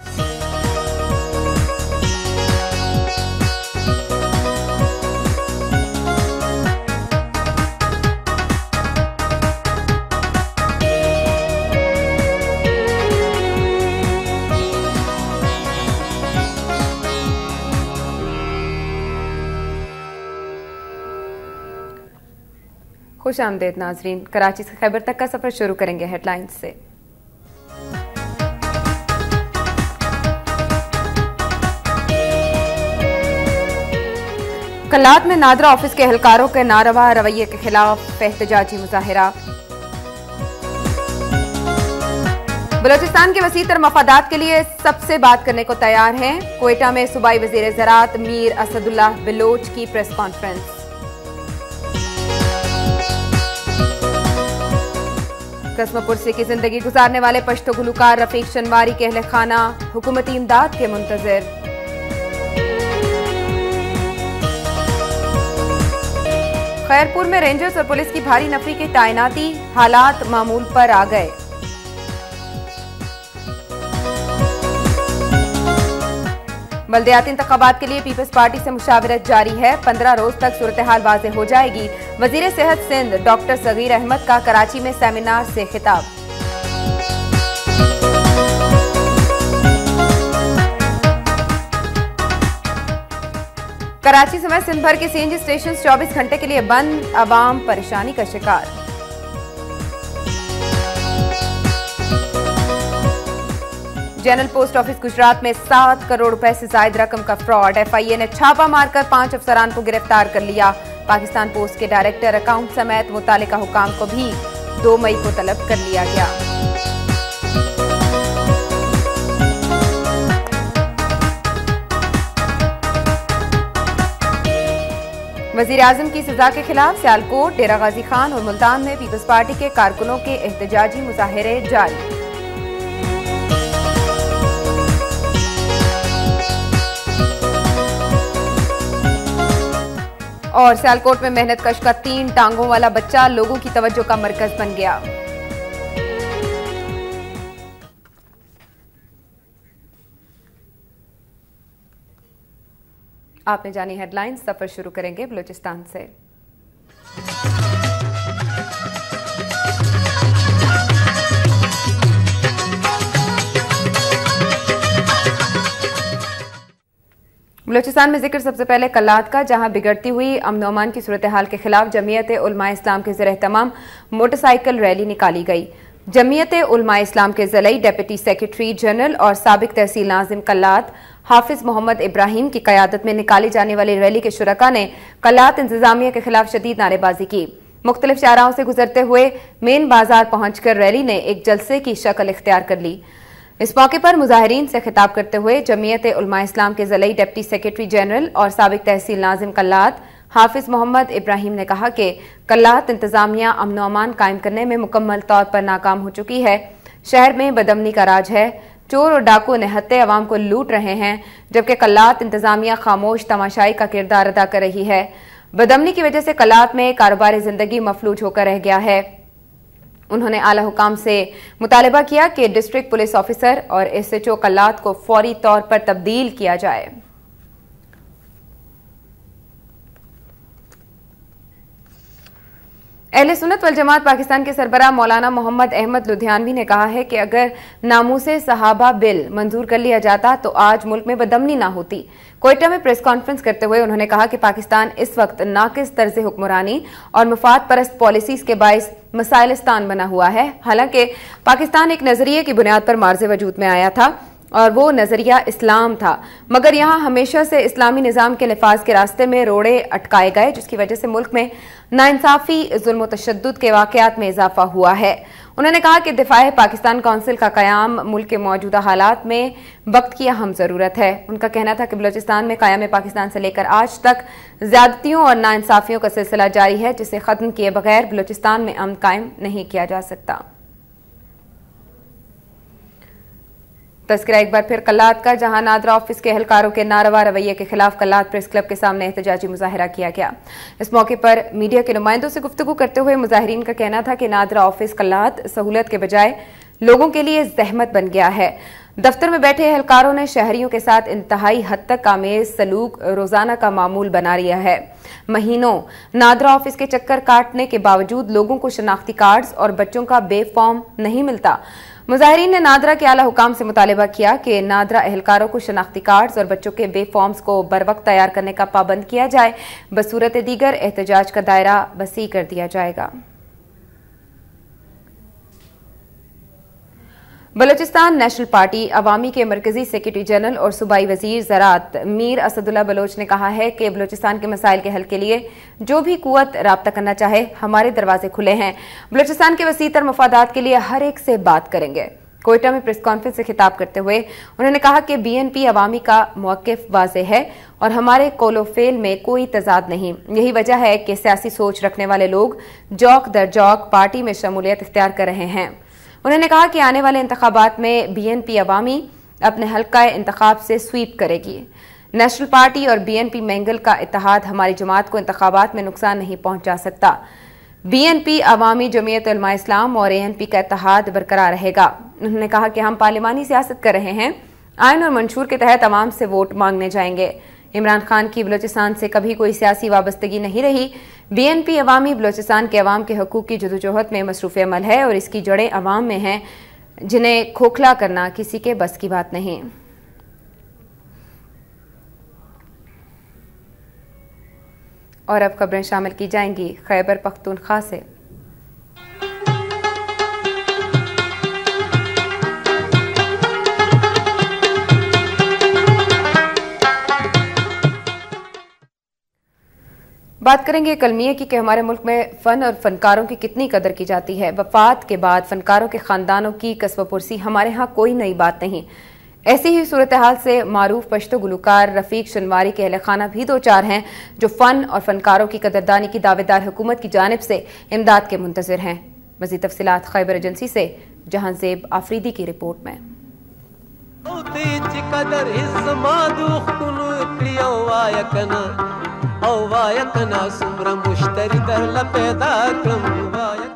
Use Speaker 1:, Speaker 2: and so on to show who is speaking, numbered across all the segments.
Speaker 1: खुश आमदेद नाजरीन, कराची से खैबर तक का सफर शुरू करेंगे हेडलाइंस से। कल्लात में नादरा ऑफिस के एहलकारों के नारवा रवैये के खिलाफ एहतजाजी मुजाहिरा। बलोचिस्तान के वसीतर मफादात के लिए सबसे बात करने को तैयार हैं। कोयटा में सूबाई वजीर ज़राअत मीर असदुल्लाह बलोच की प्रेस कॉन्फ्रेंस। कस्म पुरसी की जिंदगी गुजारने वाले पश्तो गुलकार रफीक शनवारी के अहले खाना हुकूमती इमदाद के मुंतजिर। खैरपुर में रेंजर्स और पुलिस की भारी नफरी की तैनाती, हालात मामूल पर आ गए। बल्दियाती इंतखाबात के लिए पीपल्स पार्टी से मुशावरत जारी है। 15 रोज तक सूरत हाल वाज़ेह हो जाएगी। वजीर सेहत सिंध डॉक्टर सगीर अहमद का कराची में सेमिनार से खिताब। कराची समेत सिंध भर के सीएनजी स्टेशन 24 घंटे के लिए बंद, अवाम परेशानी का शिकार। जनरल पोस्ट ऑफिस गुजरात में 7 करोड़ रुपए से ज्यादा रकम का फ्रॉड। एफआईए ने छापा मारकर 5 अफसरान को गिरफ्तार कर लिया। पाकिस्तान पोस्ट के डायरेक्टर अकाउंट समेत मुतालिका हुकाम को भी 2 मई को तलब कर लिया गया। वजीर आजम की सजा के खिलाफ सियालकोट, डेरा गाजी खान और मुल्तान में पीपल्स पार्टी के कारकुनों के एहतजाजी मुजाहिरे जारी। और सियालकोट में मेहनत कश का 3 टांगों वाला बच्चा लोगों की तवज्जो का मरकज बन गया। आपने जानी हेडलाइंस, सफर शुरू करेंगे बलूचिस्तान से। बलूचिस्तान में जिक्र सबसे पहले कल्लात का, जहां बिगड़ती हुई अमन व अमान की सूरत हाल के खिलाफ जमीयत उलमा इस्लाम के ज़रिए तमाम मोटरसाइकिल रैली निकाली गई। जमीयत उलमा इस्लाम के ज़रिए डेप्यूटी सेक्रेटरी जनरल और साबिक तहसील नाज़िम कल्लात हाफिज मोहम्मद इब्राहिम की क़यादत में निकाली जाने वाली रैली के शुरका ने कल्लात इंतजामिया के खिलाफ शदीद नारेबाजी की। मुख्तलिफ शाहराहों से गुजरते हुए मेन बाजार पहुंचकर रैली ने एक जलसे की शक्ल इख्तियार कर ली। इस मौके पर मुजाहिरीन से खिताब करते हुए जमीयत उलमा इस्लाम के ज़रिए डिप्टी सेक्रेटरी जनरल और साबिक तहसील नाज़िम कल्लात हाफिज मोहम्मद इब्राहिम ने कहा कि कल्लात इंतजामिया अमन व अमान कायम करने में मुकम्मल तौर पर नाकाम हो चुकी है। शहर में बदअमनी का राज है। चोर और डाकू निहत्ते अवाम को लूट रहे हैं, जबकि कल्लात इंतजामिया खामोश तमाशाई का किरदार अदा कर रही है। बदअमनी की वजह से कल्लात में कारोबारी जिंदगी मफलूज होकर रह गया है। उन्होंने आला हुकाम से मुतालबा किया कि डिस्ट्रिक्ट पुलिस ऑफिसर और एसएचओ कल्लात को फौरी तौर पर तब्दील किया जाए। अहले सुन्नत वल जमात पाकिस्तान के सरबराह मौलाना मोहम्मद अहमद लुधियानवी ने कहा है कि अगर नामूसे सहाबा बिल मंजूर कर लिया जाता तो आज मुल्क में बदअमनी ना होती। कोयटा में प्रेस कॉन्फ्रेंस करते हुए उन्होंने कहा कि पाकिस्तान इस वक्त नाकिस तर्ज हुक्मरानी और मुफाद परस्त पॉलिसीज के बाइस मसाइलिस्तान बना हुआ है। हालांकि पाकिस्तान एक नजरिए की बुनियाद पर मार्ज़े वजूद में आया था और वो नजरिया इस्लाम था, मगर यहाँ हमेशा से इस्लामी निज़ाम के नफाज के रास्ते में रोड़े अटकाए गए, जिसकी वजह से मुल्क में नाइंसाफी, जुल्म तशद्दुद के वाक़यात में इजाफा हुआ है। उन्होंने कहा कि दिफाए पाकिस्तान काउंसिल का क़याम मुल्क के मौजूदा हालात में वक्त की अहम ज़रूरत है। उनका कहना था कि बलूचिस्तान में क़याम पाकिस्तान से लेकर आज तक ज़्यादतियों और नाइंसाफियों का सिलसिला जारी है, जिसे ख़त्म किए बगैर बलूचिस्तान में अमन कायम नहीं किया जा सकता। तस्करा एक बार फिर कल्लात का, जहां नादरा ऑफिस के एहलकारों के नारवा रवैये के खिलाफ कल्लात प्रेस क्लब के सामने एहतजाजी मुजाहिरा किया गया। इस मौके पर मीडिया के नुमाइंदों से गुफ्तगू करते हुए मुजाहिरीन का कहना था कि नादरा ऑफिस कल्लात सहूलत के बजाय लोगों के लिए जहमत बन गया है। दफ्तर में बैठे एहलकारों ने शहरियों के साथ इंतहाई हद तक आमेज सलूक रोजाना का मामूल बना लिया है। महीनों नादरा ऑफिस के चक्कर काटने के बावजूद लोगों को शनाख्ती कार्ड्स और बच्चों का बे फॉर्म नहीं मिलता। मुजाहिरीन ने नादरा के आला हुकाम से मुतालिबा किया कि नादरा एहलकारों को शनाख्ती कार्ड्स और बच्चों के बे फॉर्म्स को बरवक्त तैयार करने का पाबंद किया जाए। बसूरत दीगर एहतजाज का दायरा वसी कर दिया जाएगा। बलोचिस्तान नेशनल पार्टी अवामी के मरकजी सेक्रेटरी जनरल और सूबाई वजीर ज़राअत मीर असदुल्ला बलोच ने कहा है कि बलोचिस्तान के मसाइल के हल के लिए जो भी कुव्वत राब्ता करना चाहे हमारे दरवाजे खुले हैं। बलोचिस्तान के वसीतर मफादात के लिए हर एक से बात करेंगे। कोयटा में प्रेस कॉन्फ्रेंस से खिताब करते हुए उन्होंने कहा कि BNP अवामी का मौक़िफ़ वाज़ेह है और हमारे कौलो-फ़ेल में कोई तज़ाद नहीं। यही वजह है कि सियासी सोच रखने वाले लोग जौक दर जौक पार्टी में शमूलियत इख्तियार कर रहे हैं। उन्होंने कहा कि आने वाले इंतखाबात में BNP अवामी अपने हल्का इंतखाब से स्वीप करेगी। नेशनल पार्टी और BNP मैंगल का इत्तेहाद हमारी जमात को इंतखाबात में नुकसान नहीं पहुंचा सकता। BNP अवामी जमीयत उलमा इस्लाम और ANP का इत्तेहाद बरकरार रहेगा। उन्होंने कहा कि हम पार्लिमानी सियासत कर रहे हैं, आइन और मंशूर के तहत अवाम से वोट मांगने जाएंगे। इमरान खान की बलोचिस्तान से कभी कोई सियासी वाबस्तगी नहीं रही। BNP अवामी बलोचिस्तान के अवाम के हकूक़ की जदोजहद में मसरूफ़ अमल है और इसकी जड़ें अवाम में हैं, जिन्हें खोखला करना किसी के बस की बात नहीं। और अब खबरें शामिल की जाएंगी खैबर पख्तूनख्वा से। बात करेंगे कलमिये की कि हमारे मुल्क में फ़न और फ़नकारों की कितनी कदर की जाती है। वफ़ात के बाद फ़नकारों के ख़ानदानों की कस्ब पुरसी हमारे यहाँ कोई नई बात नहीं। ऐसी ही सूरत हाल से मारूफ पश्तो गुलकार रफ़ीक शनवारी के अहल खाना भी दो चार हैं जो फ़न और फ़नकारों की कदरदानी की दावेदार हुकूमत की जानिब से इमदाद के मुंतज़िर हैं। मज़ीद तफ़सीलात खैबर एजेंसी से जहांज़ेब आफरीदी की रिपोर्ट में।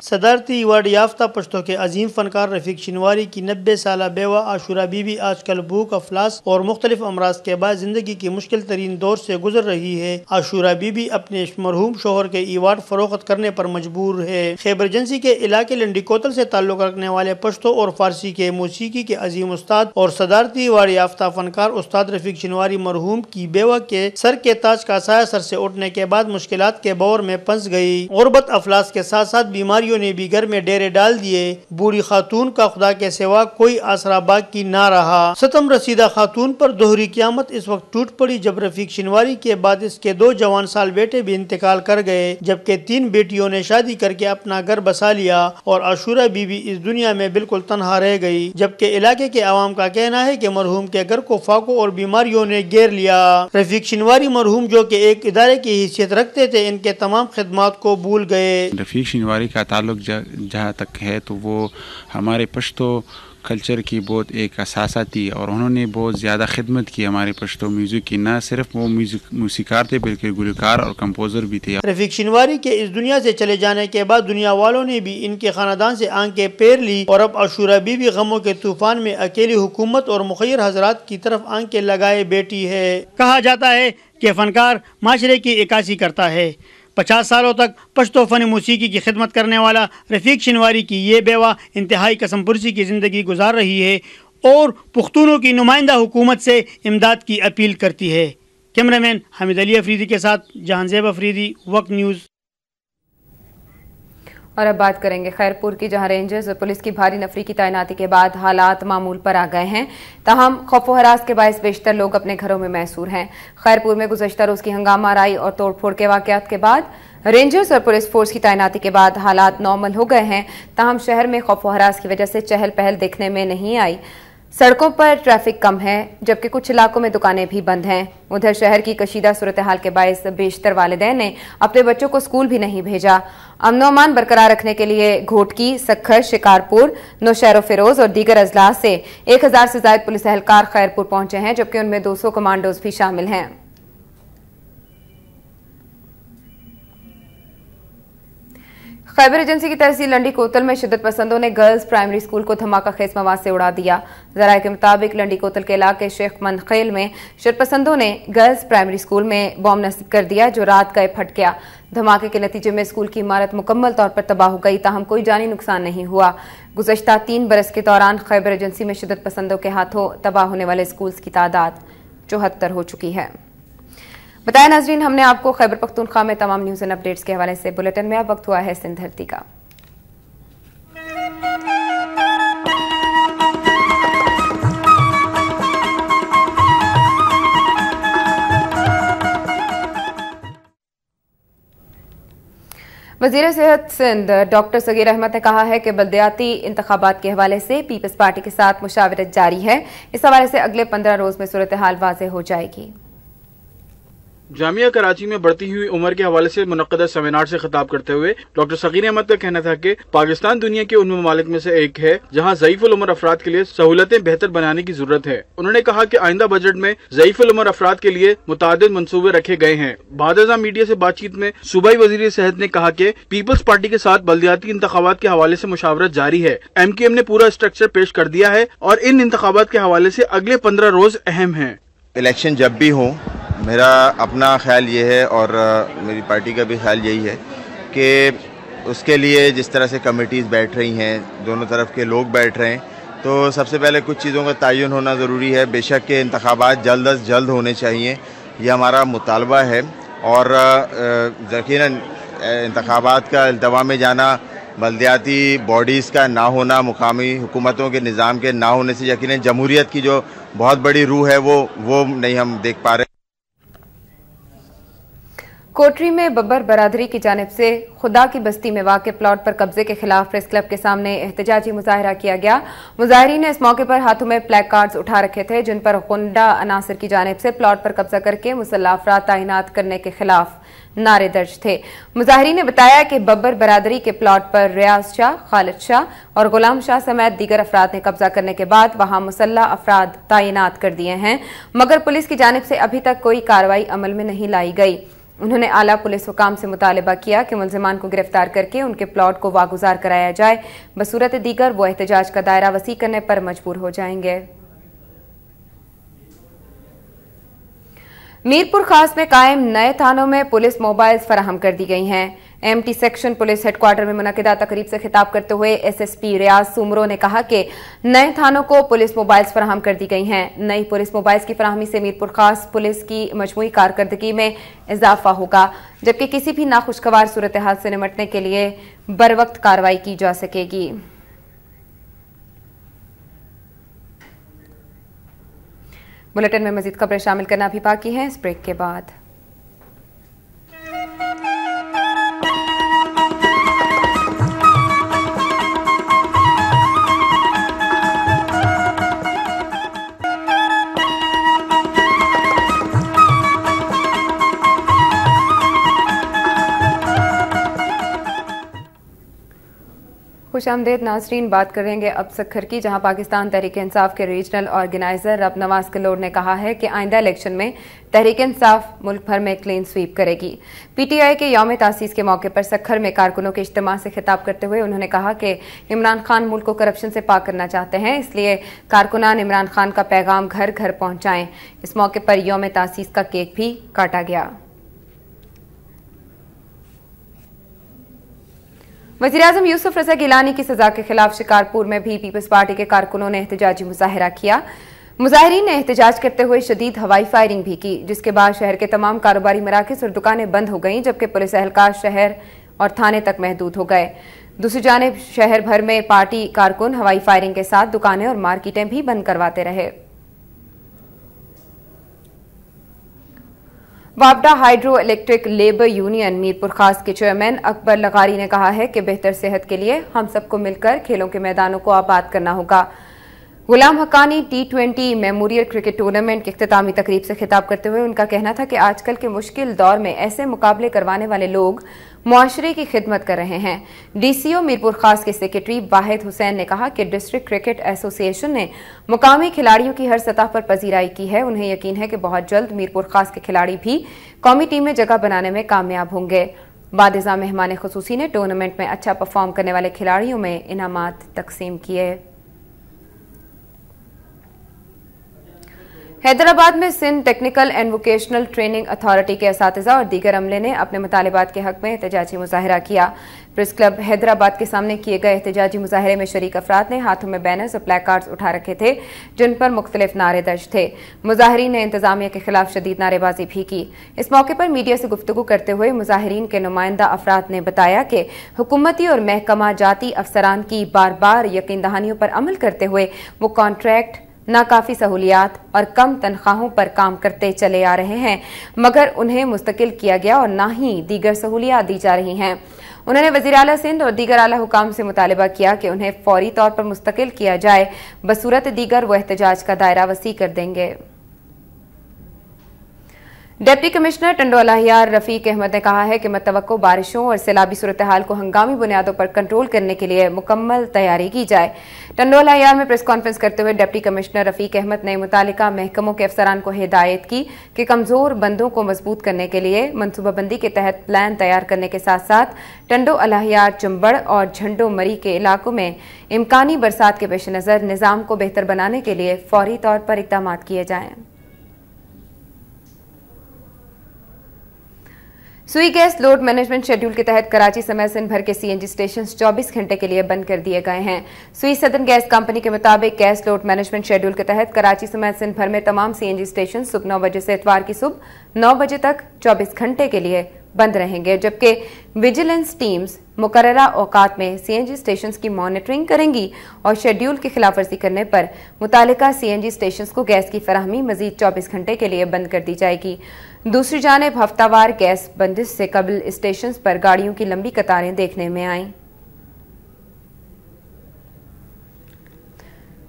Speaker 2: सदारती अवार्ड याफ्ता पश्तो के अजीम फनकार रफ़ीक शनवारी की 90 साला बेवा आशुरा बीबी आजकल भूख, अफलास और मुख्तलिफ अमराज के बाद जिंदगी की मुश्किल तरीन दौर से गुजर रही है। आशुरा बीबी अपने मरहूम शोहर के अवार्ड फरोख्त करने पर मजबूर है। खैबर एजेंसी के इलाके लंडी कोतल से ताल्लुक रखने वाले पश्तो और फारसी के मौसीकी के अजीम उस्ताद और सदारती अवार्ड याफ्ता फनकार उस्ताद रफ़ीक शनवारी मरहूम की बेवा के सर के ताज का साया सर से उठने के बाद मुश्किलात के बौर में फंस गई। गुर्बत, अफलास के साथ साथ बीमारियों ने भी घर में डेरे डाल दिए। बूढ़ी खातून का खुदा के सिवा कोई आसरा बाकी ना रहा। सतम रसीदा खातून पर दोहरी क़यामत इस वक्त टूट पड़ी जब रफ़ीक शनवारी के बाद इसके 2 जवान साल बेटे भी इंतकाल कर गए, जबकि 3 बेटियों ने शादी करके अपना घर बसा लिया और आशुरा बीबी इस दुनिया में बिल्कुल तन्हा रह गई। जबकि इलाके के अवाम का कहना है कि मरहूम के घर को फाकों और बीमारियों ने घेर लिया। रफ़ीक शनवारी मरहूम जो कि एक इदारे की हैसियत रखते थे, इनके तमाम खिदमात को भूल गए।
Speaker 3: रफ़ीक शनवारी का ताल्लुक जहाँ तक है तो वो हमारे पश्तो कल्चर की बहुत एक असासा थी और उन्होंने बहुत ज़्यादा खिदमत की हमारे पश्तो म्यूज़िक की। न सिर्फ वो मूसिकार थे बल्कि गुलकार और कंपोज़र भी थे।
Speaker 2: रफ़ीक शनवारी के इस दुनिया से चले जाने के बाद दुनिया वालों ने भी इनके खानदान से आंखें फेर ली और अब आशुरा बीबी गमों के तूफान में अकेली हुकूमत और मुखय्यर हजरात की तरफ आंखें लगाए बैठी है। कहा जाता है कि फनकार माशरे की इक्कासी करता है। 50 सालों तक पश्तो फ़न मौसीकी की खिदमत करने वाला रफ़ीक शनवारी की ये बेवा इंतहाई कसम पुरसी की ज़िंदगी गुजार रही है और पुख्तूनों की नुमाइंदा हुकूमत से इमदाद की अपील करती है। कैमरामैन हामिद अली अफरीदी के साथ जहांज़ेब अफरीदी, वक्त न्यूज़।
Speaker 1: और अब बात करेंगे खैरपुर की, जहां रेंजर्स और पुलिस की भारी नफरी की तैनाती के बाद हालात मामूल पर आ गए हैं। ताहम खौफ व हरास के बायस बेशतर लोग अपने घरों में मैसूर हैं। खैरपुर में गुज़श्ता रोज की हंगामा आराई और तोड़फोड़ के वाकयात के बाद रेंजर्स और पुलिस फोर्स की तैनाती के बाद हालात नॉर्मल हो गए हैं। ताहम शहर में खौफ व हरास की वजह से चहल पहल देखने में नहीं आई। सड़कों पर ट्रैफिक कम है जबकि कुछ इलाकों में दुकानें भी बंद हैं। उधर शहर की कशीदा सूरत हाल के बायस बेशतर वालिदैन ने अपने बच्चों को स्कूल भी नहीं भेजा। अमन अमान बरकरार रखने के लिए घोटकी, सखर, शिकारपुर, नौशहर फिरोज और दीगर अजला से 1000 से ज्यादा पुलिस एहलकार खैरपुर पहुंचे हैं, जबकि उनमें 200 कमांडोज भी शामिल हैं। खैबर एजेंसी की तहसील लंडी कोतल में शिद्दत पसंदों ने गर्ल्स प्राइमरी स्कूल को धमाका खेज मवाद से उड़ा दिया। जराये के मुताबिक लंडी कोतल के इलाके शेख मनखेल में शिद्दत पसंदों ने गर्ल्स प्राइमरी स्कूल में बॉम्ब नस्ब कर दिया जो रात गए फट गया। धमाके के नतीजे में स्कूल की इमारत मुकम्मल तौर पर तबाह हो गई, ताहम कोई जानी नुकसान नहीं हुआ। गुज़श्ता 3 बरस के दौरान खैबर एजेंसी में शिद्दत पसंदों के हाथों तबाह होने वाले स्कूल्स की तादाद 74 हो चुकी है। बताया नाजरीन, हमने आपको खैबर पख्तूनख्वा में तमाम न्यूज़ एंड अपडेट्स के हवाले से बुलेटिन में अब वक्त हुआ है सिंध धरती का। वज़ीर सेहत सिंध डॉक्टर सगीर अहमद ने कहा है कि बल्दियाती इंतखाबात के हवाले से पीपल्स पार्टी के साथ मुशावरत जारी है। इस हवाले से अगले 15 रोज में सूरत हाल वाज़ेह हो जाएगी।
Speaker 4: जामिया कराची में बढ़ती हुई उम्र के हवाले से मुनक्कदा सेमिनार से खिताब करते हुए डॉक्टर सगीर अहमद का कहना था कि पाकिस्तान दुनिया के उन ममालिक में से एक है जहां ज़ईफ़ुल उम्र अफराद के लिए सहूलतें बेहतर बनाने की जरूरत है। उन्होंने कहा कि आइंदा बजट में ज़ईफ़ुल उम्र अफराद के लिए मुतादिद मंसूबे रखे गए हैं। बाद मीडिया से बातचीत में सूबाई वज़ीर सेहत ने कहा कि पीपल्स पार्टी के साथ बल्दियाती इंतखाबात के हवाले से मुशावरत जारी है। MQM ने पूरा स्ट्रक्चर पेश कर दिया है और इन इंतखाबात के हवाले से अगले 15 रोज अहम है।
Speaker 5: इलेक्शन जब भी हो, मेरा अपना ख्याल ये है और मेरी पार्टी का भी ख्याल यही है कि उसके लिए जिस तरह से कमेटीज़ बैठ रही हैं, दोनों तरफ के लोग बैठ रहे हैं, तो सबसे पहले कुछ चीज़ों का तयन होना ज़रूरी है। बेशक के इंतखाबात जल्द अज जल्द होने चाहिए, ये हमारा मुतालबा है। और यकीनन इंतखाबात का अल्तवा में जाना, बल्दियाती बॉडीज़ का ना होना, मुकामी हुकूमतों के निज़ाम के ना होने से यकीनन जमहूरियत की जो बहुत बड़ी रूह है वो नहीं हम देख पा रहे।
Speaker 1: कोटरी में बब्बर बरादरी की जानिब से खुदा की बस्ती में वाक़ प्लॉट पर कब्जे के खिलाफ प्रेस क्लब के सामने एहतजाजी मुजाहरा किया गया। मुजाहिरीन ने इस मौके पर हाथों में प्लैक कार्ड्स उठा रखे थे जिन पर गुंडा अनासर की जानिब से प्लॉट पर कब्जा करके मुसल्लह अफराद तैनात करने के खिलाफ नारे दर्ज थे। मुजाहिरीन ने बताया कि बब्बर बरादरी के प्लॉट पर रियाज शाह, खालिद शाह और गुलाम शाह समेत दीगर अफराद ने कब्जा करने के बाद वहां मुसल्लह अफराद तैनात कर दिए हैं, मगर पुलिस की जानिब से अभी तक कोई कार्रवाई अमल में नहीं लाई गई। उन्होंने आला पुलिस हुकाम से मुतालबा किया कि मुलजिमान को गिरफ्तार करके उनके प्लॉट को वागुजार कराया जाए, बसूरत दीगर वो एहतजाज का दायरा वसी करने पर मजबूर हो जाएंगे। मीरपुर खास में कायम नए थानों में पुलिस मोबाइल्स फराहम कर दी गई हैं। MT सेक्शन पुलिस हेडक्वार्टर में मुनक्किदा तकरीब से खिताब करते हुए SSP रियाज सुमरो ने कहा कि नए थानों को पुलिस मोबाइल्स फराहम कर दी गई हैं। नई पुलिस मोबाइल्स की फराहमी से मीरपुर खास पुलिस की मजमूई कारकर्दगी में इजाफा होगा, जबकि किसी भी नाखुशगवार सूरत हाल से निपटने के लिए बरवक्त कार्रवाई की जा सकेगी। बुलेटिन में मजीद खबरें शामिल करना भी बाकी है, इस ब्रेक के बाद। खुशामदेद नाजरीन, बात करेंगे अब सक्खर की, जहां पाकिस्तान तहरीक इंसाफ के रीजनल ऑर्गेनाइजर रब नवाज कलोर ने कहा है कि आइंदा इलेक्शन में तहरीक इंसाफ मुल्क भर में क्लीन स्वीप करेगी। PTI के यौम तासीस के मौके पर सक्खर में कारकुनों के इज्तिमा से खिताब करते हुए उन्होंने कहा कि इमरान खान मुल्क को करप्शन से पाक करना चाहते हैं, इसलिए कारकुनान इमरान खान का पैगाम घर घर पहुंचाएं। इस मौके पर यौम तासीस का केक भी काटा गया। वज़ीर-ए-आज़म यूसुफ रज़ा गिलानी की सजा के खिलाफ शिकारपुर में भी पीपल्स पार्टी के कारकुनों ने एहतजाजी मुजाहरा किया। मुजाहिरीन ने एहतजाज करते हुए शदीद हवाई फायरिंग भी की, जिसके बाद शहर के तमाम कारोबारी मराकज़ और दुकानें बंद हो गईं, जबकि पुलिस एहलकार शहर और थाने तक महदूद हो गए। दूसरी जानिब शहर भर में पार्टी कारकुन हवाई फायरिंग के साथ दुकानें और मार्केटें भी बंद करवाते रहे। वापडा hydro electric labour union Mirpur Khas के चेयरमैन अकबर लगारी ने कहा है कि बेहतर सेहत के लिए हम सबको मिलकर खेलों के मैदानों को आबाद करना होगा। Ghulam Haqqani T20 memorial cricket tournament की इख्तितामी तकरीब से खिताब करते हुए उनका कहना था कि आजकल के मुश्किल दौर में ऐसे मुकाबले करवाने वाले लोग मुआशरे की खिदमत कर रहे हैं। DCO मीरपुर खास के सेक्रेटरी वाहिद हुसैन ने कहा कि डिस्ट्रिक्ट क्रिकेट एसोसिएशन ने मुकामी खिलाड़ियों की हर सतह पर पजीराई की है। उन्हें यकीन है कि बहुत जल्द मीरपुर खास के खिलाड़ी भी कौमी टीम में जगह बनाने में कामयाब होंगे। बाद इज़ा मेहमान खुसूसी ने टूर्नामेंट में अच्छा परफॉर्म करने वाले खिलाड़ियों में इनामात तकसीम किए। हैदराबाद में Sindh technical and vocational training authority के असातिज़ा और दीगर अमले ने अपने मुतालिबात के हक में एहतजाजी मुजाहिरा किया। प्रेस क्लब हैदराबाद के सामने किए गए एहतजाजी मुजाहिरे में शरीक अफराद ने हाथों में बैनर्स और प्ले कार्ड्स उठा रखे थे जिन पर मुख्तलिफ नारे दर्ज थे। मुजाहिरीन ने इंतजामिया के खिलाफ शदीद नारेबाजी भी की। इस मौके पर मीडिया से गुफ्तगू करते हुए मुजाहिरीन के नुमाइंदा अफराद ने बताया कि हुकूमती और महकमा जाती अफसरान की बार बार यकीन दहानियों पर अमल करते हुए वो कॉन्ट्रैक्ट, नाकाफी सहूलियात और कम तनख्वाहों पर काम करते चले आ रहे हैं, मगर उन्हें मुस्तकिल किया गया और ना ही दीगर सहूलियात दी जा रही हैं। उन्होंने वज़ीर आला सिंध और दीगर आला हुकाम से मुतालिबा किया कि उन्हें फौरी तौर पर मुस्तकिल किया जाए, बसूरत दीगर वो एहतजाज का दायरा वसी कर देंगे। डिप्टी कमिश्नर टंडो अलाहियार रफीक अहमद ने कहा है कि मतवक्को बारिशों और सैलाबी सूरत हाल को हंगामी बुनियादों पर कंट्रोल करने के लिए मुकम्मल तैयारी की जाए। टंडो अलाहियार में प्रेस कॉन्फ्रेंस करते हुए डिप्टी कमिश्नर रफीक अहमद ने मुतालिका महकमों के अफसरान को हिदायत की कि कमजोर बंदों को मजबूत करने के लिए मनसूबाबंदी के तहत प्लान तैयार करने के साथ साथ टंडो अलाहियार, चुंबड़ और झंडो मरी के इलाकों में इम्कानी बरसात के पेश नज़र निज़ाम को बेहतर बनाने के लिए फौरी तौर पर इक़दाम किए जाएं। सुई गैस लोड मैनेजमेंट शेड्यूल के तहत कराची समेत सिंध भर के सीएनजी स्टेशन 24 घंटे के लिए बंद कर दिए गए हैं। सुई सदर्न गैस कंपनी के मुताबिक गैस लोड मैनेजमेंट शेड्यूल के तहत कराची समेत सिंध भर में तमाम सीएनजी स्टेशन सुबह 9 बजे से इतवार की सुबह 9 बजे तक 24 घंटे के लिए बंद रहेंगे, जबकि विजिलेंस टीम्स मुकर्ररा औकात में सीएनजी स्टेशंस की मॉनिटरिंग करेंगी और शेड्यूल की खिलाफवर्जी करने पर मुतालिका सीएनजी स्टेशंस को गैस की फराहमी मजीद 24 घंटे के लिए बंद कर दी जाएगी। दूसरी जानिब हफ्तावार गैस बंदिश से कबल स्टेशंस पर गाड़ियों की लंबी कतारें देखने में आईं।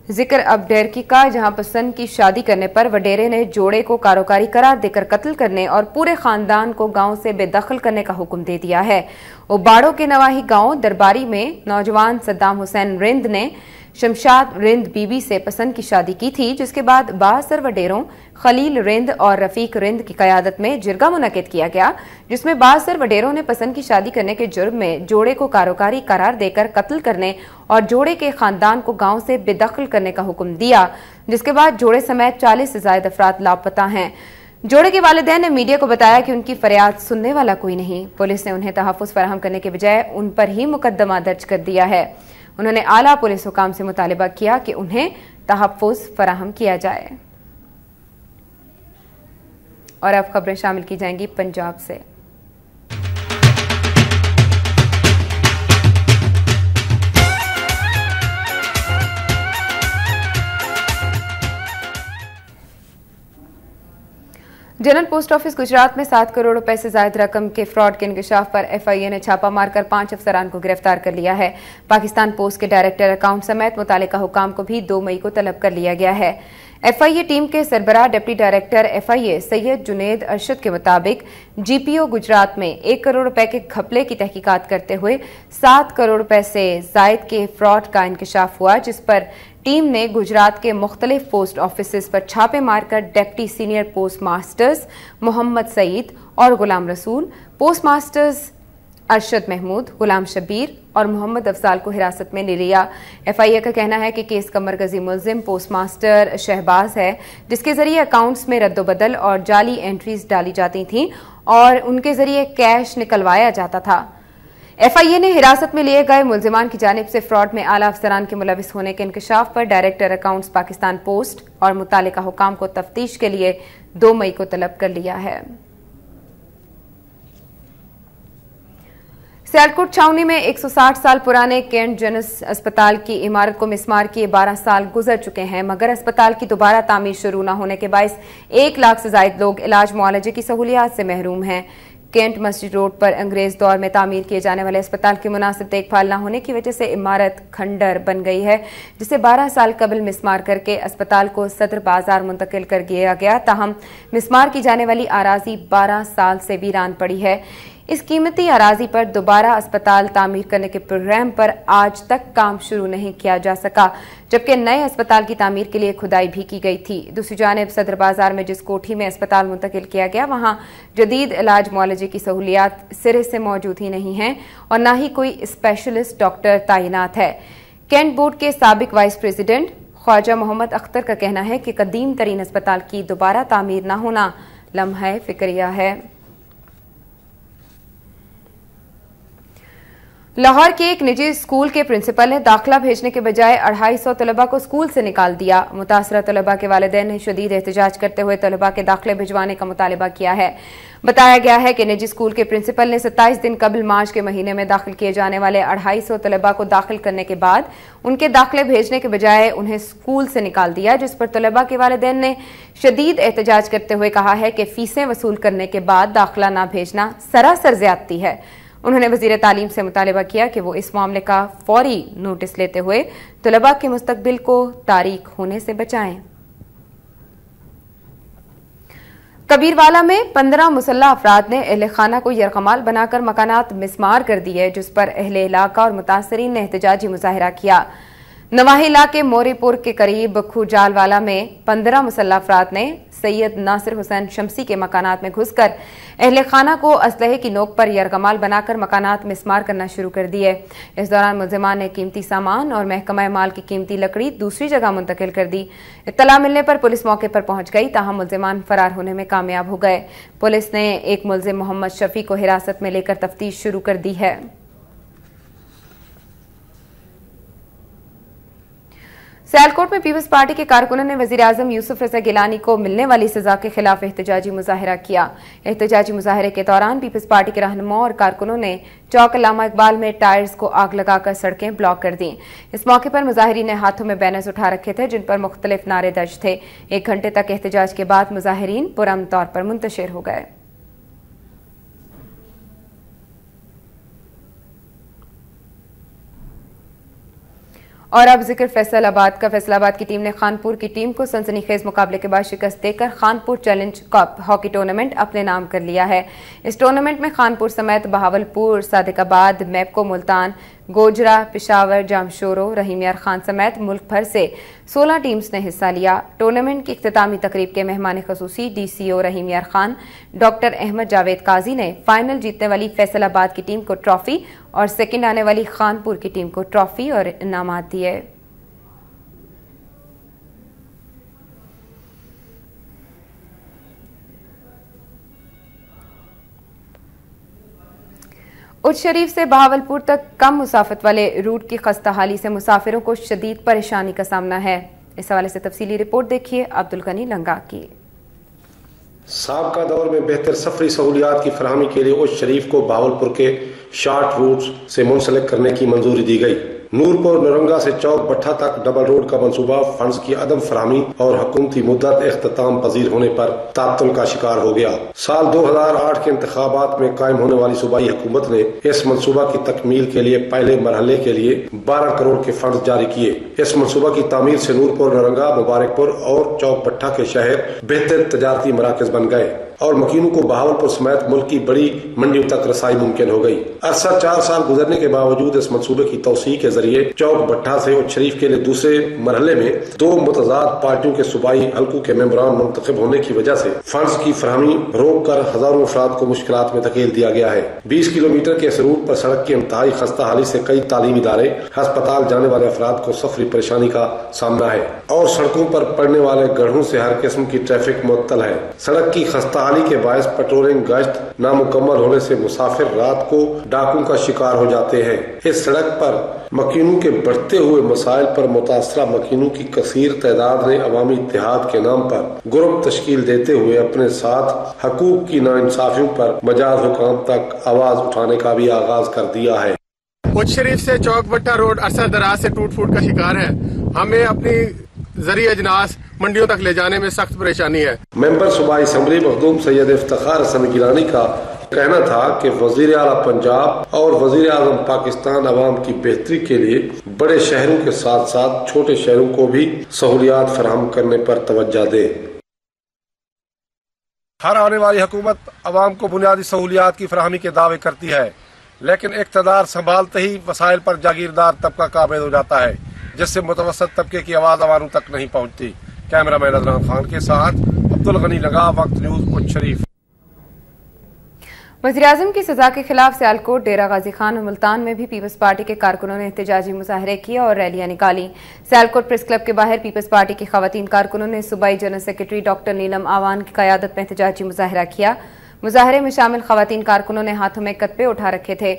Speaker 1: जिक्र अब डेरकी का, जहां पसंद की शादी करने पर वडेरे ने जोड़े को कारोकारी करार देकर कत्ल करने और पूरे खानदान को गांव से बेदखल करने का हुक्म दे दिया है। उबाड़ो के नवाही गांव दरबारी में नौजवान सद्दाम हुसैन रिंद ने शमशाद रिंद बीबी से पसंद की शादी की थी, जिसके बाद बासर वडेरों खलील रिंद और रफीक रिंद की क़यादत में जिरगा मुनक़िद किया गया, जिसमें बासर वडेरों ने पसंद की शादी करने के जुर्म में जोड़े को कारोकारी करार देकर कत्ल करने और जोड़े के खानदान को गांव से बेदखल करने का हुक्म दिया, जिसके बाद जोड़े समेत 40 से ज़ायद अफराद लापता हैं। जोड़े के वालिदैन ने मीडिया को बताया कि उनकी फरियाद सुनने वाला कोई नहीं। पुलिस ने उन्हें तहफ़्फ़ुज़ फराहम करने के बजाय उन पर ही मुकदमा दर्ज कर दिया है। उन्होंने आला पुलिस हुकाम से मुतालिबा किया कि उन्हें तहफ़्फ़ुज़ फराहम किया जाए। और अब खबरें शामिल की जाएंगी पंजाब से। जनरल पोस्ट ऑफिस गुजरात में 7 करोड़ रुपए से ज्यादा रकम के फ्रॉड के इंकशाफ पर एफआईए ने छापा मारकर 5 अफसरान को गिरफ्तार कर लिया है। पाकिस्तान पोस्ट के डायरेक्टर अकाउंट समेत मुतालिका हुकाम को भी 2 मई को तलब कर लिया गया है। एफआईए टीम के सरबराह deputy director FIA Syed Junaid Arshad के मुताबिक जीपीओ गुजरात में 1 करोड़ रुपए के घपले की तहकीकात करते हुए 7 करोड़ रुपए से जायद के फ्रॉड का इंकशाफ हुआ, जिस पर टीम ने गुजरात के मुख्तलिफ पोस्ट ऑफिस पर छापे मारकर deputy senior post masters Mohammad Saeed और गुलाम रसूल, पोस्ट मास्टर्स अरशद महमूद, गुलाम शबीर और मोहम्मद अफजाल को हिरासत में ले लिया। एफआईए का कहना है कि केस का मरकजी मुलजिम पोस्ट मास्टर शहबाज है, जिसके जरिए अकाउंट्स में रद्दोबदल और जाली एंट्रीज डाली जाती थीं और उनके जरिए कैश निकलवाया जाता था। एफआईए ने हिरासत में लिए गए मुलजिमान की जानिब से फ्रॉड में आला अफसरान के मुलविस होने के इंकशाफ पर डायरेक्टर अकाउंट्स पाकिस्तान पोस्ट और मुतालिका हुकाम को तफ्तीश के लिए 2 मई को तलब कर लिया है। सियालकोट छावनी में 160 साल पुराने केंट जेनस अस्पताल की इमारत को मिसमार किए 12 साल गुजर चुके हैं, मगर अस्पताल की दोबारा तामीर शुरू न होने के बायस 1 लाख से ज्यादा लोग इलाज मुआलजे की सहूलियात से महरूम हैं। केंट मस्जिद रोड पर अंग्रेज दौर में तामीर किए जाने वाले अस्पताल की मुनासिब देखभाल न होने की वजह से इमारत खंडर बन गई है, जिसे 12 साल कबल मिसमार करके अस्पताल को सदर बाजार मुंतकिल कर दिया गया। ताहम मिसमार की जाने वाली आराजी 12 साल से वीरान पड़ी है। اس قیمتی اراضی پر دوبارہ اسپتال تعمیر کرنے کے پروگرام پر آج تک کام شروع نہیں کیا جا سکا، جبکہ نئے اسپتال کی تعمیر کے لیے کھدائی بھی کی گئی تھی۔ دوسری جانب صدر بازار میں جس کوٹھی میں اسپتال منتقل کیا گیا وہاں جدید علاج معالجے کی سہولیات سرے سے موجود ہی نہیں ہیں اور نہ ہی کوئی اسپیشلسٹ ڈاکٹر تعینات ہے۔ کینٹ بورڈ کے سابق وائس پریزیڈنٹ خواجہ محمد اختر کا کہنا ہے کہ قدیم ترین اسپتال کی دوبارہ تعمیر نہ ہونا لمحہ فکریہ ہے۔ لاہور کے ایک نجی اسکول کے پرنسپل نے داخلہ بھیجنے کے بجائے 250 طلباء کو اسکول سے نکال دیا۔ متاثرہ طلباء کے والدین نے شدید احتجاج کرتے ہوئے طلباء کے داخلے بھجوانے کا مطالبہ کیا ہے۔ بتایا گیا ہے کہ نجی اسکول کے پرنسپل نے 27 دن قبل مارچ کے مہینے میں داخل کیے جانے والے 250 طلباء کو داخل کرنے کے بعد ان کے داخلے بھیجنے کے بجائے انہیں اسکول سے نکال دیا، جس پر طلباء کے والدین نے شدید احتجاج کرتے ہوئے کہا ہے کہ فیسیں وصول کرنے کے بعد داخلہ نہ بھیجنا سراسر زیادتی ہے۔ انہوں نے وزیر تعلیم سے مطالبہ کیا کہ وہ اس معاملے کا فوری نوٹس لیتے ہوئے طلباء کے مستقبل کو تاریک ہونے سے بچائیں۔ کبیروالا میں 15 مسلح افراد نے اہل خانہ کو یرغمال بنا کر مکانات مسمار کر دیے، جس پر اہل علاقہ اور متاثرین نے احتجاجی مظاہرہ کیا۔ نواحی علاقے موری پور کے قریب کھوجال والا میں 15 مسلح افراد نے سید ناصر حسین شمسی کے مکانات میں گھس کر اہل خانہ کو اسلحے کی نوک پر یرغمال بنا کر مکانات مسمار کرنا شروع کر دیے۔ اس دوران ملزمان نے قیمتی سامان اور محکمہ مال کی قیمتی لکڑی دوسری جگہ منتقل کر دی۔ اطلاع ملنے پر پولیس موقع پر پہنچ گئی، تاہم ملزمان فرار ہونے میں کامیاب ہو گئے۔ پولیس نے ایک ملزم محمد شفیع کو حراست میں لے کر تفتیش شروع کر دی ہے۔ سیالکوٹ میں پیپلز پارٹی کے کارکنوں نے وزیراعظم یوسف رضا گیلانی کو ملنے والی سزا کے خلاف احتجاجی مظاہرہ کیا۔ احتجاجی مظاہرے کے دوران پیپلز پارٹی کے رہنماؤں اور کارکنوں نے چوک علامہ اقبال میں ٹائرز کو آگ لگا کر سڑکیں بلاک کر دیں۔ اس موقع پر مظاہرین نے ہاتھوں میں بینرز اٹھا رکھے تھے جن پر مختلف نعرے درج تھے۔ 1 گھنٹے تک احتجاج کے بعد مظاہرین پرامن طور پر منتشر ہو گئے۔ اور اب ذکر فیصل آباد کا۔ فیصل آباد کی ٹیم نے خانپور کی ٹیم کو سنسنی خیز مقابلے کے بعد شکست دے کر Khanpur challenge cup hockey tournament اپنے نام کر لیا ہے۔ اس ٹورنامنٹ میں خانپور سمیت بہاولپور، صادق آباد، میپکو ملتان، گوجرا، پشاور، جامشورو، رحیم یار خان سمیت ملک بھر سے 16 ٹیمز نے حصہ لیا۔ ٹورنامنٹ کی اختتامی تقریب کے مہمان خصوصی ڈی سی او رحیم یار خان ڈاکٹر احمد جاوید قاضی نے فائنل جیتنے والی فیصل آباد کی ٹیم کو ٹرافی اور سیکنڈ آنے والی خانپور کی ٹیم کو ٹرافی اور انعامات دیے۔ اچ شریف سے بہاولپور تک کم مسافت والے روٹ کی خستہ حالی سے مسافروں کو شدید پریشانی کا سامنا ہے۔ اس حوالے سے تفصیلی رپورٹ دیکھیے عبدالغنی لنگا کی۔
Speaker 6: سابقہ دور میں بہتر سفری سہولیات کی فراہمی کے لیے اچ شریف کو بہاولپور کے شارٹ روٹس سے منسلک کرنے کی منظوری دی گئی۔ نورپور نورنگا سے چوک بٹھا تک ڈبل روڈ کا منصوبہ فنڈز کی عدم فراہمی اور حکومتی مدت اختتام پذیر ہونے پر تعطل کا شکار ہو گیا۔ سال 2008 کے انتخابات میں قائم ہونے والی صوبائی حکومت نے اس منصوبہ کی تکمیل کے لیے پہلے مرحلے کے لیے 12 کروڑ کے فنڈز جاری کیے۔ اس منصوبہ کی تعمیر سے نورپور نورنگا، مبارک پور اور چوک بٹھا کے شہر بہتر تجارتی مراکز بن گئے اور مکینوں کو بہاولپور سمیت ملک کی بڑی منڈیوں تک رسائی ممکن ہو گئی۔ عرصہ 4 سال گزرنے کے باوجود اس منصوبے کی توسیع کے ذریعے چوک بٹھا سے اچ شریف کے لیے دوسرے مرحلے میں 2 متضاد پارٹیوں کے صوبائی حلقوں کے ممبران منتخب ہونے کی وجہ سے فنڈز کی فراہمی روک کر ہزاروں افراد کو مشکلات میں دھکیل دیا گیا ہے۔ 20 کلومیٹر کے اس روٹ پر سڑک کی انتہائی خستہ حالی سے کئی تعلیمی ادارے، ہسپتال جانے والے افراد کو سفری پریشانی کا سامنا ہے اور سڑکوں پر پڑنے والے گڑھوں سے ہر قسم کی ٹریفک معطل ہے۔ سڑک کی خستہ حالی کے باعث پیٹرولنگ گشت نامکمل ہونے سے مسافر رات کو ڈاکوں کا شکار ہو جاتے ہیں۔ اس سڑک پر مکینوں کے بڑھتے ہوئے مسائل پر متاثرہ مکینوں کی کثیر تعداد نے عوامی اتحاد کے نام پر گروپ تشکیل دیتے ہوئے اپنے ساتھ حقوق کی ناانصافیوں پر مجاز حکام تک آواز اٹھانے کا بھی آغاز کر دیا ہے۔
Speaker 7: اچ شریف سے چوک بٹھا روڈ عرصہ دراز سے ٹوٹ پھوٹ کا شکار ہے۔ ہمیں اپنی زرعی اجناس منڈیوں تک لے جانے میں سخت پریشانی ہے۔
Speaker 6: ممبر صوبائی اسمبلی مخدوم سید افتخار حسن گیلانی کا کہنا تھا کہ وزیر اعلیٰ پنجاب اور وزیر اعظم پاکستان عوام کی بہتری کے لیے بڑے شہروں کے ساتھ ساتھ چھوٹے شہروں کو بھی سہولیات فراہم کرنے پر توجہ دے۔ हर आने वाली हुकूमत अवाम को बुनियादी सहूलियात की फराहमी के दावे करती है, लेकिन इक़्तिदार संभालते ही वसाइल पर जागीरदार तबका काबिज हो जाता है, जिससे मुतवसत तबके की आवाज़ अवानों तक नहीं पहुँचती। कैमरामैन अदनान खान के साथ अब्दुल गनी लगा, वक्त न्यूज़ उच्च शरीफ।
Speaker 1: वज़ीर-ए-आज़म की सजा के खिलाफ सियालकोट, डेरा गाजी खान और मुल्तान में भी पीपल्स पार्टी के कारकुनों ने एहतजाजी मुजाहरे किए और रैलियां निकाली। सियालकोट प्रेस क्लब के बाहर पीपल्स पार्टी की खवातीन कारकुनों ने सूबाई जनरल सेक्रेटरी डॉक्टर नीलम आवान की क़यादत में एहतजाजी मुजाहरा किया। मुजाहरे में शामिल खवातीन कारकुनों ने हाथों में कत्बे उठा रखे थे।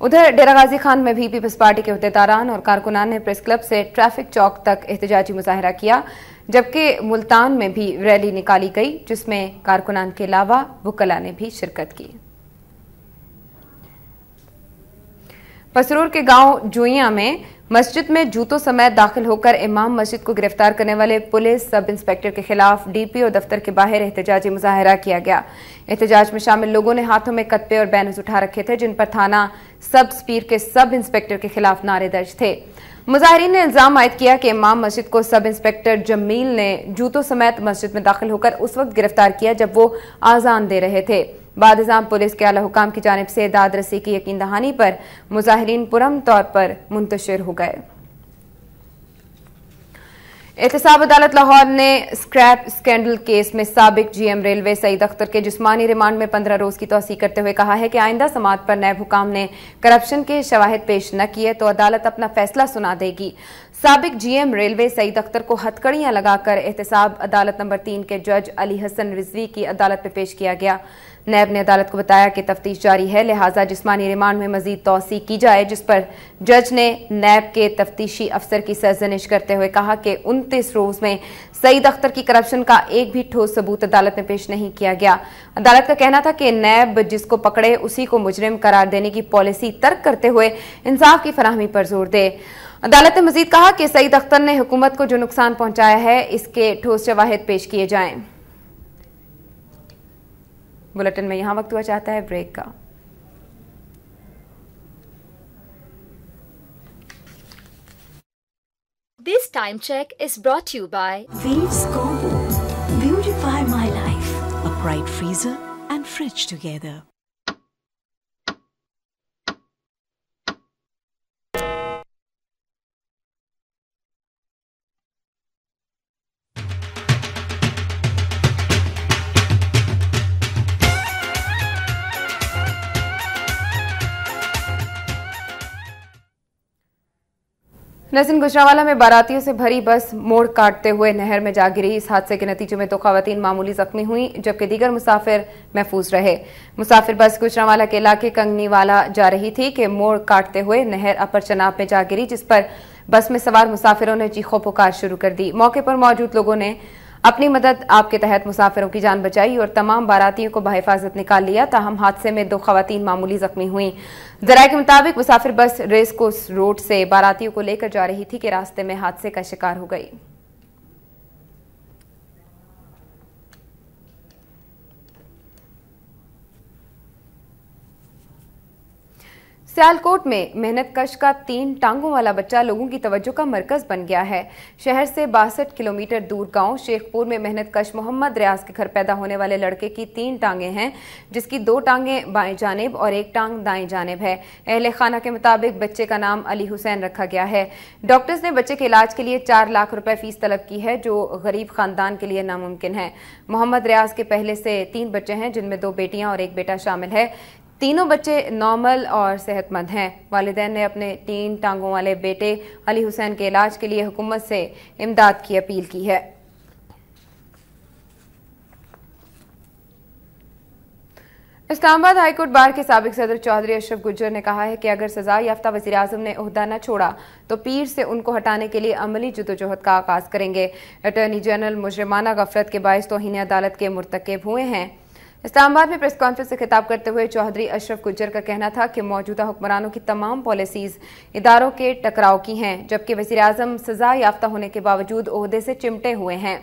Speaker 1: उधर डेरा गाजी खान में भी पीपल्स पार्टी के अहदेदारान और कारकुनान ने प्रेस क्लब से ट्रैफिक चौक तक एहतजाजी मुजाहरा किया, जबकि मुल्तान में भी रैली निकाली गई, जिसमें कारकुनान के अलावा वुकला ने भी शिरकत की। पसरूर के गांव जुइया में मस्जिद में जूतों समेत दाखिल होकर इमाम मस्जिद को गिरफ्तार करने वाले पुलिस सब इंस्पेक्टर के खिलाफ डीपीओ दफ्तर के बाहर एहतजाजी मुजाहरा किया गया। एहतजाज में शामिल लोगों ने हाथों में कत्बे और बैनर्स उठा रखे थे, जिन पर थाना सब स्पीर के सब इंस्पेक्टर के खिलाफ नारे दर्ज थे। मुजाहिरीन ने इल्जाम आयद किया कि इमाम मस्जिद को सब इंस्पेक्टर जमील ने जूतों समेत मस्जिद में दाखिल होकर उस वक्त गिरफ्तार किया जब वो आजान दे रहे थे। बाद इज़ाम पुलिस के आला हुकाम की जानिब से दाद रसी की यकीन दहानी पर मुजाहिरीन पुरम तौर पर मुंतशिर हो गए। एहतसाब अदालत लाहौर ने स्क्रैप स्कैंडल केस में साबिक जीएम रेलवे सईद अख्तर के जिस्मानी रिमांड में 15 रोज की तौसीक करते हुए कहा है कि आइंदा समाअत पर नैब हुकाम ने करप्शन के शवाहिद पेश न किए तो अदालत अपना फैसला सुना देगी। साबिक जीएम रेलवे सईद अख्तर को हथकड़ियां लगाकर एहतसाब अदालत नंबर 3 के जज अली हसन रिजवी की अदालत में पेश किया गया। नैब ने अदालत को बताया कि तफ्तीश जारी है, लिहाजा जिस्मानी रिमांड में मजीद तौसीक की जाए, जिस पर जज ने नैब के तफ्तीशी अफसर की सरजनिश करते हुए कहा कि 29 रोज में सईद अख्तर की करप्शन का एक भी ठोस सबूत अदालत में पेश नहीं किया गया। अदालत का कहना था कि नैब जिसको पकड़े उसी को मुजरिम करार देने की पॉलिसी तर्क करते हुए इंसाफ की फराहमी पर जोर दे। अदालत ने मजीद कहा कि सईद अख्तर ने हुकूमत को जो नुकसान पहुंचाया है इसके ठोस शवाहिद पेश किए जाएं। बुलेटिन में यहां वक्त हुआ चाहता है ब्रेक का।
Speaker 8: This time check is brought to you by
Speaker 9: Waves Combo. Beautify my life. A bright freezer and fridge together.
Speaker 1: Nazeen, Gujranwala में बारातियों से भरी बस मोड़ काटते हुए नहर में जा गिरी। इस हादसे के नतीजे में 2 खवातीन मामूली जख्मी हुई, जबकि दीगर मुसाफिर महफूज रहे। मुसाफिर बस गुजरांवाला के इलाके कंगनीवाला जा रही थी कि मोड़ काटते हुए नहर अपर चनाब में जा गिरी, जिस पर बस में सवार मुसाफिरों ने चीखों पुकार शुरू कर दी। मौके पर मौजूद लोगों ने अपनी मदद आपके तहत मुसाफिरों की जान बचाई और तमाम बारातियों को बहिफाजत निकाल लिया। ताहम हादसे में 2 खवातीन मामूली जख्मी हुई। जराये के मुताबिक मुसाफिर बस रेस कोर्स रोड से बारातियों को लेकर जा रही थी कि रास्ते में हादसे का शिकार हो गई। सियालकोट में मेहनत कश का 3 टांगों वाला बच्चा लोगों की तवज्जो का मरकज बन गया है। शहर से 62 किलोमीटर दूर गांव शेखपुर में मेहनत कश मोहम्मद रियाज के घर पैदा होने वाले लड़के की 3 टांगें हैं, जिसकी 2 टांगें बाएं जानिब और 1 टांग दाएं जानिब है। अहले खाना के मुताबिक बच्चे का नाम अली हुसैन रखा गया है। डॉक्टर्स ने बच्चे के इलाज के लिए 4 लाख रुपए फीस तलब की है, जो गरीब खानदान के लिए नामुमकिन है। मोहम्मद रियाज के पहले से 3 बच्चे हैं, जिनमें 2 बेटियां और 1 बेटा शामिल है। तीनों बच्चे नॉर्मल और सेहतमंद हैं। वालिदैन ने अपने 3 टांगों वाले बेटे अली हुसैन के इलाज के लिए हुकूमत से इमदाद की अपील की है। इस्लामाबाद हाईकोर्ट बार के साबिक सदर चौधरी अशरफ गुज्जर ने कहा है कि अगर सजा याफ्ता वज़ीर आज़म ने ओहदा न छोड़ा तो पीर से उनको हटाने के लिए अमली जदोजहद का आगाज करेंगे। अटॉर्नी जनरल मुजरिमाना गफलत के बायस तौहीन अदालत के मुर्तकिब हुए हैं। इस्लामाबाद में प्रेस कॉन्फ्रेंस से खिताब करते हुए चौधरी अशरफ गुज्जर का कहना था कि मौजूदा हुक्मरानों की तमाम पॉलिसीज इदारों के टकराव की हैं, जबकि वज़ीर आज़म सजा याफ्ता होने के बावजूद ओहदे से चिमटे हुए हैं।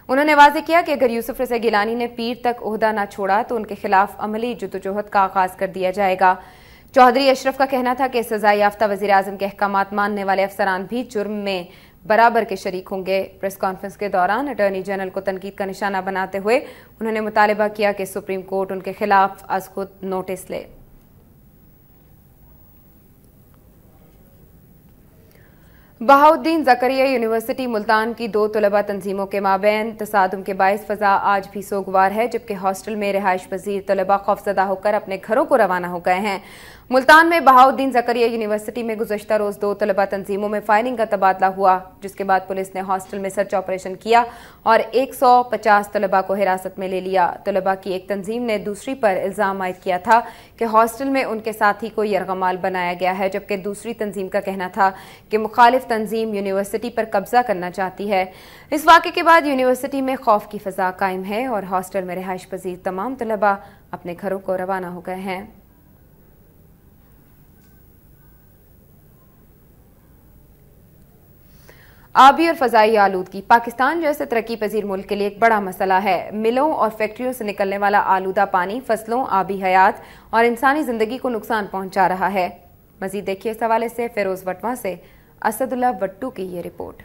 Speaker 1: उन्होंने वाज़ेह किया कि अगर यूसुफ रज़ा गिलानी ने पीर तक ओहदा न छोड़ा तो उनके खिलाफ अमली जदोजहद का आगाज कर दिया जाएगा। चौधरी अशरफ का कहना था कि सजा याफ्ता वज़ीर आज़म के अहकामात मानने वाले अफसरान भी जुर्म में बराबर के शरीक होंगे। प्रेस कॉन्फ्रेंस के दौरान अटॉर्नी जनरल को तनकीद का निशाना बनाते हुए उन्होंने मुतालिबा किया कि सुप्रीम कोर्ट उनके खिलाफ आज खुद नोटिस ले। बहाउद्दीन ज़करिया यूनिवर्सिटी मुल्तान की 2 तलबा तंजीमों के माबैन तसादुम के बाइस फ़ज़ा आज भी सोगवार है, जबकि हॉस्टल में रिहाइश पजीर तलबा खौफजदा होकर अपने घरों को रवाना हो गए हैं। मुल्तान में बहाउद्दीन ज़करिया यूनिवर्सिटी में गुज़श्ता रोज़ 2 तलबा तंजीमों में फायरिंग का तबादला हुआ, जिसके बाद पुलिस ने हॉस्टल में सर्च ऑपरेशन किया और 150 तलबा को हिरासत में ले लिया। तलबा की एक तंजीम ने दूसरी पर इल्ज़ाम आयद किया था कि हॉस्टल में उनके साथी को यरगमाल बनाया गया है, जबकि दूसरी तंजीम का कहना था कि मुखालिफ तंजीम यूनिवर्सिटी पर कब्जा करना चाहती है। इस वाक़े के बाद यूनिवर्सिटी में खौफ की फ़ज़ा कायम है और हॉस्टल में रिहाइश पजीर तमाम तलबा अपने घरों को रवाना हो गए हैं। आबी और फ़ज़ाई आलूदगी पाकिस्तान जैसे तरक्की पजीर मुल्क के लिए एक बड़ा मसला है। मिलों और फैक्ट्रियों से निकलने वाला आलूदा पानी फसलों, आबी हयात और इंसानी ज़िंदगी को नुकसान पहुंचा रहा है। मज़ीद देखिए इस हवाले से फिरोज़ वटवा से असदुल्ला वट्टू की ये रिपोर्ट।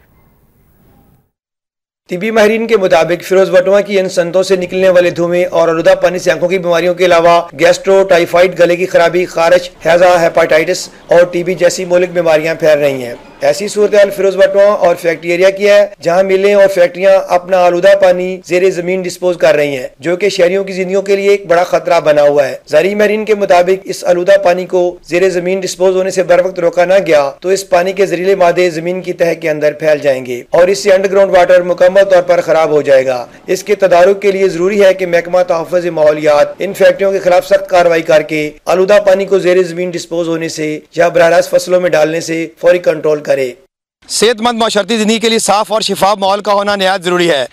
Speaker 10: तिबी माहिरीन के मुताबिक फिरोज वटवा की इन संतों से निकलने वाले धुएं और आलूदा पानी से आंखों की बीमारियों के अलावा गैस्ट्रो, टाइफाइड, गले की खराबी, खारिश, हैजा, हेपाटाइटिस और टीबी जैसी मौलिक बीमारियां फैल रही हैं। ऐसी सूरत हाल फिरोज वटवा और फैक्ट्री एरिया की है, जहां मिलें और फैक्ट्रियां अपना आलूदा पानी जेरे जमीन डिस्पोज कर रही हैं, जो कि शहरियों की जिंदगी के लिए एक बड़ा खतरा बना हुआ है। ज़ारी माहिरीन के मुताबिक इस आलूदा पानी को जेरे जमीन डिस्पोज होने से बर वक्त रोका न गया तो इस पानी के जहरीले मादे जमीन की तह के अंदर फैल जाएंगे और इससे अंडरग्राउंड वाटर मुकम्मल तौर पर खराब हो जाएगा। इसके तदारुक के लिए जरूरी है कि महकमा तहफ़्फ़ुज़ माहौलियात इन फैक्ट्रियों के खिलाफ सख्त कार्रवाई करके आलूदा पानी को जेरे जमीन डिस्पोज होने से या बराह रास्त फसलों में डालने से फौरी कंट्रोल करे।
Speaker 11: सेहतमंद माशरती ज़िंदगी के लिए साफ और शिफाफ माहौल का होना नहायत ज़रूरी है।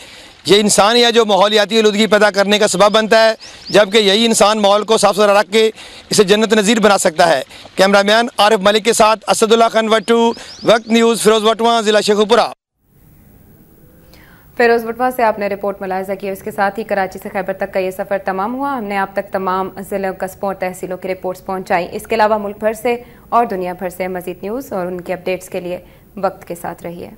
Speaker 11: ये इंसान ही है जो माहौलियाती आलूदगी पैदा करने का सबब बनता है, जबकि यही इंसान माहौल को साफ सुथरा रख के इसे जन्नत नज़ीर बना सकता है। कैमरामैन आरिफ मलिक के साथ असदुल्ला खान वट्टू, वक्त न्यूज़, फिरोज वटवा, ज़िला शेखुपुरा।
Speaker 1: फिरोज वटवा से आपने रिपोर्ट मुलाहिजा की। इसके साथ ही कराची से खैबर तक का ये सफ़र तमाम हुआ। हमने आप तक तमाम ज़िलों, कस्बों और तहसीलों की रिपोर्ट्स पहुँचाई। इसके अलावा मुल्क भर से और दुनिया भर से मज़ीद न्यूज़ और उनके अपडेट्स के लिए वक्त के साथ रहिए।